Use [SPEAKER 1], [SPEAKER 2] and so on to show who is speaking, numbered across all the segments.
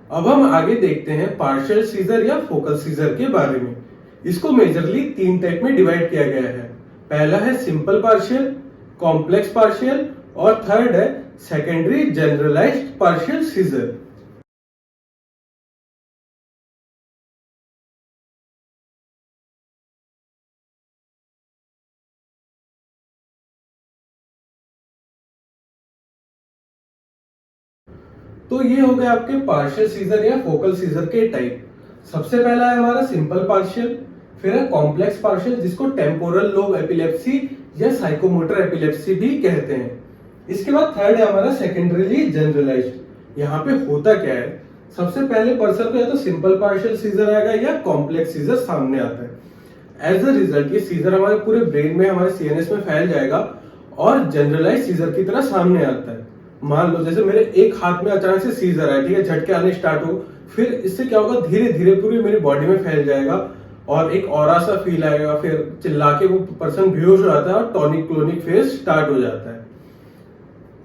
[SPEAKER 1] अब हम आगे देखते हैं पार्शियल सीजर या फोकल सीजर के बारे में। इसको मेजरली तीन टाइप में डिवाइड किया गया है। पहला है सिंपल पार्शियल, कॉम्प्लेक्स पार्शियल और थर्ड है सेकेंडरी जनरलाइज्ड पार्शियल सीजर। तो ये हो गया आपके पार्शियल सीजर या फोकल सीजर के टाइप। सबसे पहला है हमारा सिंपल पार्शियल, फिर है कॉम्प्लेक्स पार्शियल जिसको टेम्पोरल लोब एपिलेप्सी या साइकोमोटर एपिलेप्सी भी कहते हैं। इसके बाद थर्ड है हमारा सेकेंडरीली जनरलाइज्ड। यहाँ पे होता क्या है, सबसे पहले पर्सन को या तो सिंपल पार्शियल सीजर आएगा या कॉम्प्लेक्स सीजर सामने आता है। एज अ रिजल्ट ये सीजर हमारे पूरे ब्रेन में, हमारे सीएनएस में फैल जाएगा और जनरलाइज सीजर की तरह सामने आता है। मान लो जैसे मेरे एक हाथ में अचानक से सीजर आया, ठीक है, झटके आने स्टार्ट हो, फिर इससे क्या होगा, धीरे धीरे पूरी मेरी बॉडी में फैल जाएगा और एक ऑरा सा फील आएगा, फिर चिल्ला के वो पर्सन बेहोश हो जाता है और टॉनिक क्लोनिक फेज स्टार्ट हो जाता है।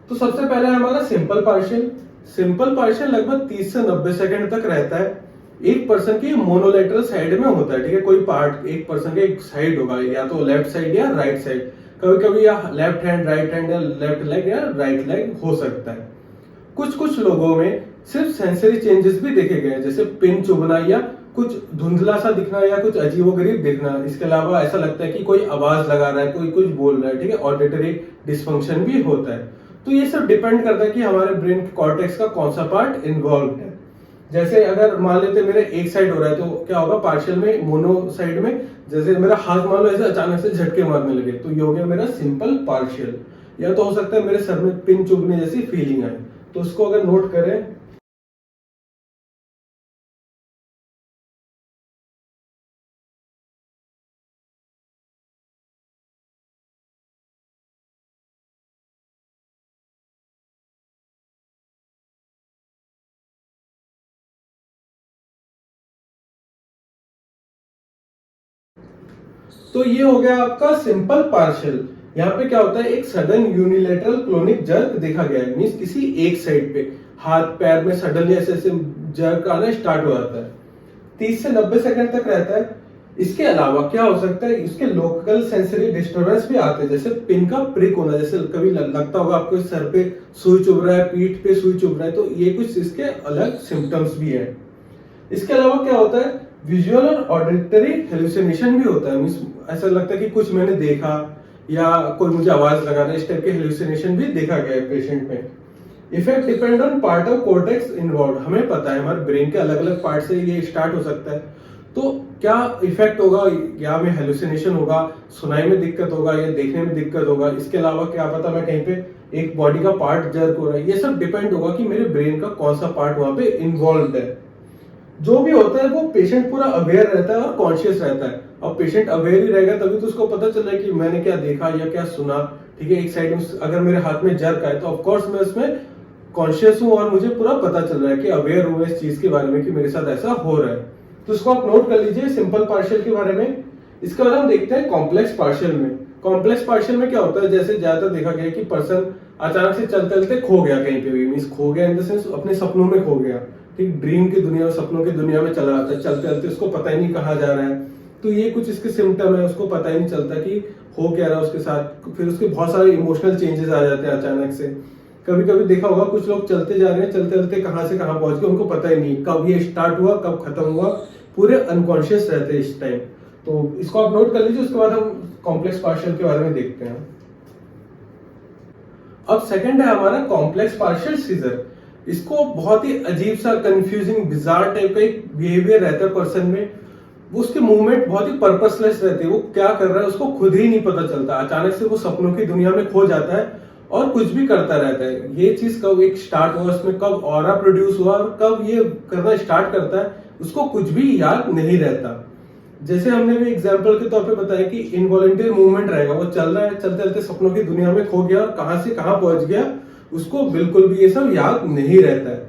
[SPEAKER 1] तो सबसे पहले हमारा सिंपल पार्शियल। सिंपल पार्शियल लगभग 30 से 90 सेकंड तक रहता है। एक पर्सन की मोनोलेटरल साइड में होता है, ठीक है, कोई पार्ट एक पर्सन के एक साइड होगा, या तो लेफ्ट साइड या राइट साइड, कभी कभी या लेफ्ट हैंड राइट हैंड या लेफ्ट लेग या राइट लेग हो सकता है। कुछ कुछ लोगों में सिर्फ सेंसरी चेंजेस भी देखे गए हैं, जैसे पिन चुभना या कुछ धुंधला सा दिखना या कुछ अजीबोगरीब दिखना। इसके अलावा ऐसा लगता है कि कोई आवाज लगा रहा है, कोई कुछ बोल रहा है, ठीक है, ऑडिटरी डिसफंक्शन भी होता है। तो ये सब डिपेंड करता है कि हमारे ब्रेन के कॉर्टेक्स का कौन सा पार्ट इन्वॉल्व है। जैसे अगर मान लेते मेरे एक साइड हो रहा है तो क्या होगा, पार्शियल में मोनो साइड में, जैसे मेरा हाथ मान लो ऐसे अचानक से झटके मारने लगे तो ये हो गया मेरा सिंपल पार्शियल। या तो हो सकता है मेरे सर में पिन चुभने जैसी फीलिंग आए, तो उसको अगर नोट करें। तो ये हो गया आपका सिंपल पार्शियल। यहाँ पे क्या होता है, एक सडन यूनिलेटरल क्लोनिक जर्क देखा गया है, मींस किसी एक साइड पे हाथ पैर में सडनली ऐसे ऐसे जर्क आना स्टार्ट हो जाता है। 30 से 90 सेकंड तक रहता है। इसके अलावा क्या हो सकता है, इसके लोकल सेंसरी डिस्टरबेंस भी आते हैं, जैसे पिन का प्रिक होना, जैसे कभी लगता होगा आपको सर पे सुई चुभ रहा है, पीठ पे सुई चुभ रहा है, तो ये कुछ इसके अलग सिम्टम्स भी है। इसके अलावा क्या होता है, विजुअल और ऑडिटरी हेलुसिनेशन भी होता है, मींस ऐसा लगता है कि कुछ मैंने देखा या कोई मुझे आवाज लगा रहा है, इस टाइप के हेलुसिनेशन भी देखा गया है पेशेंट में। Effect depend on part of cortex involve. हमें पता है हमारे ब्रेन के अलग अलग पार्ट से ये स्टार्ट हो सकता है, तो क्या इफेक्ट होगा, या में हेलुसिनेशन होगा, सुनाई में दिक्कत होगा या देखने में दिक्कत होगा, इसके अलावा क्या पता मैं कहीं पे एक बॉडी का पार्ट जर्क हो रहा है, ये सब डिपेंड होगा कि मेरे ब्रेन का कौन सा पार्ट वहां पे इन्वॉल्व है। जो भी होता है वो पेशेंट पूरा अवेयर रहता है और कॉन्शियस रहता है। अब पेशेंट अवेयर ही रहेगा तभी तो उसको पता चल रहा है कि मैंने क्या देखा या क्या सुना, ठीक है। एक साइड में अगर मेरे हाथ में जर्क आए तो ऑफकोर्स मैं उसमें कॉन्शियस हूँ और मुझे पूरा पता चल रहा है कि अवेयर हूँ इस चीज के बारे में कि मेरे साथ ऐसा हो रहा है। तो इसको आप नोट कर लीजिए सिंपल पार्शियल के बारे में। इसके बाद हम देखते हैं कॉम्प्लेक्स पार्शियल में। कॉम्प्लेक्स पार्शियल में क्या होता है, जैसे ज्यादातर देखा गया कि पर्सन अचानक से चलते चलते खो गया कहीं पे भी, मीन्स खो गया इन द सेंस अपने सपनों में खो गया, ठीक, ड्रीम की दुनिया में, सपनों की दुनिया में चला जाता है, चलते चलते उसको पता ही नहीं कहाँ जा रहा है। तो ये कुछ इसके सिम्टम है, उसको पता ही नहीं चलता कि हो क्या रहा है उसके साथ। फिर उसके बहुत सारे इमोशनल चेंजेस आ जाते हैं अचानक से। कभी कभी देखा होगा कुछ लोग चलते जा रहे हैं, चलते चलते कहाँ से कहाँ पहुंच गए उनको पता ही नहीं, कब ये स्टार्ट हुआ कब खत्म हुआ, पूरे अनकॉन्शियस रहते हैं इस टाइम। तो इसको आप नोट कर लीजिए। उसके बाद हम कॉम्प्लेक्स पार्शियल के बारे में देखते हैं। अब सेकंड है हमारा कॉम्प्लेक्स पार्शियल सीजर। इसको बहुत ही अजीब सा कंफ्यूजिंग बिजार टाइप का एक बिहेवियर रहता है पर्सन में। वो उसके मूवमेंट बहुत ही पर्पसलेस रहते हैं, वो क्या कर रहा है उसको खुद ही नहीं पता चलता। अचानक से वो सपनों की दुनिया में खो जाता है और कुछ भी करता रहता है। ये चीज कब एक स्टार्ट हुआ, उसमें कब ऑरा प्रोड्यूस हुआ और कब ये करना स्टार्ट करता है उसको कुछ भी याद नहीं रहता। जैसे हमने भी एग्जाम्पल के तौर पे बताया कि इनवॉलेंटरी मूवमेंट रहेगा, वो चल रहा है, चलते चलते सपनों की दुनिया में खो गया और कहां से कहां पहुंच गया उसको बिल्कुल भी ये सब याद नहीं रहता है।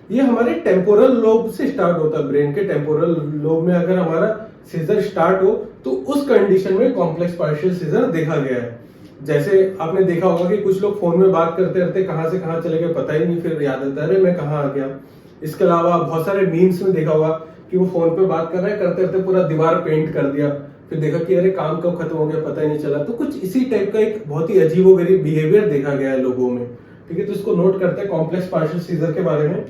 [SPEAKER 1] ये हमारे टेम्पोरल लोब से स्टार्ट होता है। ब्रेन के टेम्पोरल लोब में अगर हमारा सीजर स्टार्ट हो तो उस कंडीशन में कॉम्प्लेक्स पार्शियल सीजर देखा गया है। जैसे आपने देखा होगा कि कुछ लोग फोन में बात करते रहते कहां से कहां चले गए पता ही नहीं, फिर याद आता है अरे मैं कहाँ आ गया। इसके अलावा बहुत सारे मीम्स में देखा होगा कि वो फोन पे बात कर रहा है, करते करते पूरा दीवार पेंट कर दिया, फिर देखा कि अरे काम कब खत्म हो गया पता ही नहीं चला। तो कुछ इसी टाइप का एक बहुत ही अजीबोगरीब बिहेवियर देखा गया है लोगों में। ठीक है, तो इसको नोट करते हैं कॉम्प्लेक्स पार्शियल सीजर के बारे में।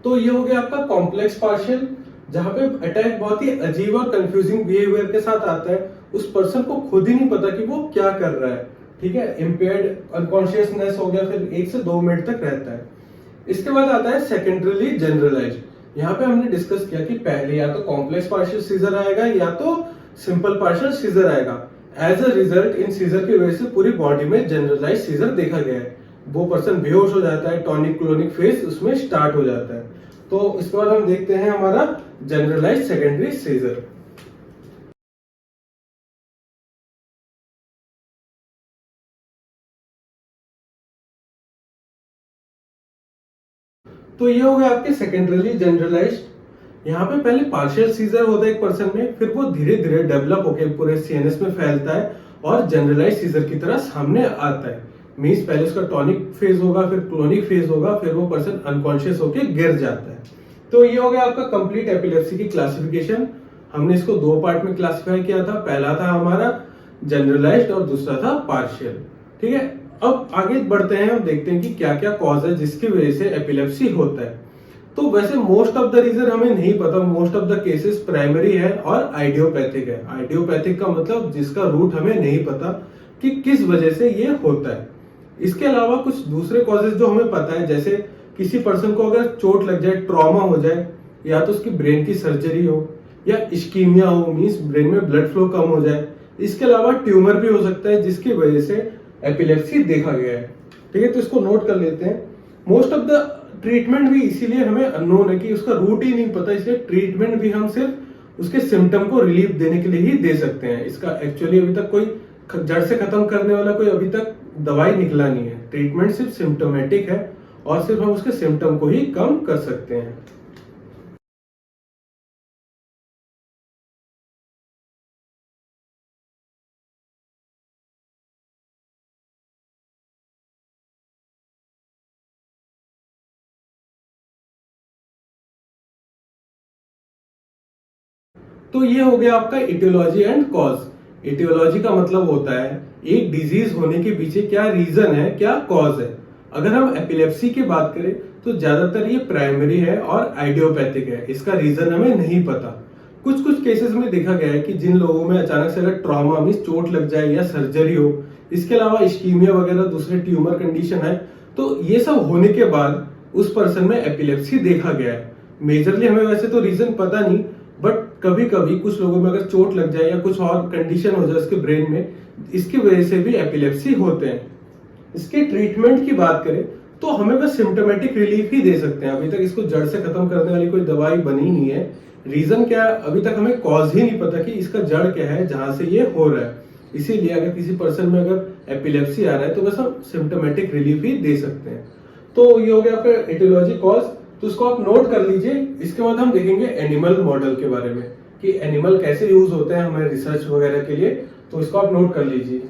[SPEAKER 1] तो ये हो गया आपका कॉम्प्लेक्स पार्शियल, जहां पे अटैक बहुत ही अजीब और कंफ्यूजिंग बिहेवियर के साथ आता है। उस पर्सन को खुद ही नहीं पता कि वो क्या कर रहा है। ठीक है, इम्पेयर्ड अनकॉन्शियसनेस हो गया, फिर 1 से 2 मिनट तक रहता है। इसके बाद आता है सेकेंडरीली जनरलाइज्ड। यहाँ पे हमने डिस्कस किया कि पहले या तो कॉम्प्लेक्स पार्शियल सीजर आएगा या तो सिंपल पार्शियल सीजर आएगा। As a result in seizure की वजह से पूरी बॉडी में जनरलाइज सीजर देखा गया है। वो पर्सन बेहोश हो जाता है, टॉनिक क्लोनिक फेज उसमें स्टार्ट हो जाता है। तो इसके बाद हम देखते हैं हमारा जनरलाइज सेकेंडरी सीजर। तो ये हो गया आपके सेकेंडरीली जनरलाइज्ड। यहाँ पे पहले पार्शियल सीजर होता है एक पर्सन में, फिर वो धीरे धीरे डेवलप होकर पूरे सीएनएस में फैलता है और जनरलाइज सीजर की तरह सामने आता है। मीन्स पहले उसका टॉनिक फेज होगा, फिर क्लोनिक फेज होगा, फिर वो पर्सन अनकॉन्शियस होकर गिर जाता है। तो ये हो गया आपका कंप्लीट एपिलेप्सी की क्लासिफिकेशन। हमने इसको 2 पार्ट में क्लासिफाई किया था। पहला था हमारा जनरलाइज्ड और दूसरा था पार्शियल। ठीक है, अब आगे बढ़ते हैं, हम देखते हैं कि क्या क्या कॉज है जिसकी वजह से एपिलेप्सी होता है। तो वैसे मोस्ट ऑफ द रीजन हमें नहीं पता। Most of the cases primary है और आइडियोपैथिक है। आइडियोपैथिक का मतलब जिसका रूट हमें नहीं पता कि किस वजह से ये होता है। इसके अलावा कुछ दूसरे कॉजेज जो हमें पता है, जैसे किसी पर्सन को अगर चोट लग जाए, ट्रॉमा हो जाए, या तो उसकी ब्रेन की सर्जरी हो या इश्कीमिया हो, मीन्स ब्रेन में ब्लड फ्लो कम हो जाए। इसके अलावा ट्यूमर भी हो सकता है जिसकी वजह से एपिलेप्सी देखा गया है। ठीक है, तो इसको नोट कर लेते हैं। मोस्ट ऑफ द ट्रीटमेंट भी इसीलिए हमें अननोन है कि उसका रूट ही नहीं पता, इसलिए ट्रीटमेंट भी हम सिर्फ उसके सिम्टम को रिलीफ देने के लिए ही दे सकते हैं। इसका एक्चुअली अभी तक कोई जड़ से खत्म करने वाला कोई अभी तक दवाई निकला नहीं है। ट्रीटमेंट सिर्फ सिम्टोमेटिक है और सिर्फ हम उसके सिम्टम को ही कम कर सकते हैं। तो ये हो गया आपका इटियोलॉजी एंड कॉज। इटियोलॉजी का मतलब होता है एक डिजीज होने के पीछे क्या रीजन है, क्या कॉज है। अगर हम एपिलेप्सी की बात करें तो ज्यादातर ये प्राइमरी है और आइडियोपैथिक है। इसका रीजन हमें नहीं पता। कुछ कुछ केसेस में देखा गया है कि जिन लोगों में अचानक से अगर ट्रॉमा मीन चोट लग जाए या सर्जरी हो, इसके अलावा इश्कीमिया वगैरह दूसरे ट्यूमर कंडीशन है, तो ये सब होने के बाद उस पर्सन में एपिलेप्सी देखा गया है। मेजरली हमें वैसे तो रीजन पता नहीं, बट कभी कभी कुछ लोगों में अगर चोट लग जाए या कुछ और कंडीशन हो जाए उसके ब्रेन में, इसकी वजह से भी एपिलेप्सी होते हैं। इसके ट्रीटमेंट की बात करें तो हमें बस सिम्टोमेटिक रिलीफ ही दे सकते हैं। अभी तक इसको जड़ से खत्म करने वाली कोई दवाई बनी नहीं है। रीजन क्या है अभी तक हमें कॉज ही नहीं पता कि इसका जड़ क्या है जहां से ये हो रहा है। इसीलिए अगर किसी पर्सन में अगर एपिलेप्सी आ रहा है तो बस हम सिम्टोमेटिक रिलीफ ही दे सकते हैं। तो ये हो गया आपका एटियोलॉजी कॉज, तो इसको आप नोट कर लीजिए। इसके बाद हम देखेंगे एनिमल मॉडल के बारे में कि एनिमल कैसे यूज होते हैं हमारे रिसर्च वगैरह के लिए, तो इसको आप नोट कर लीजिए।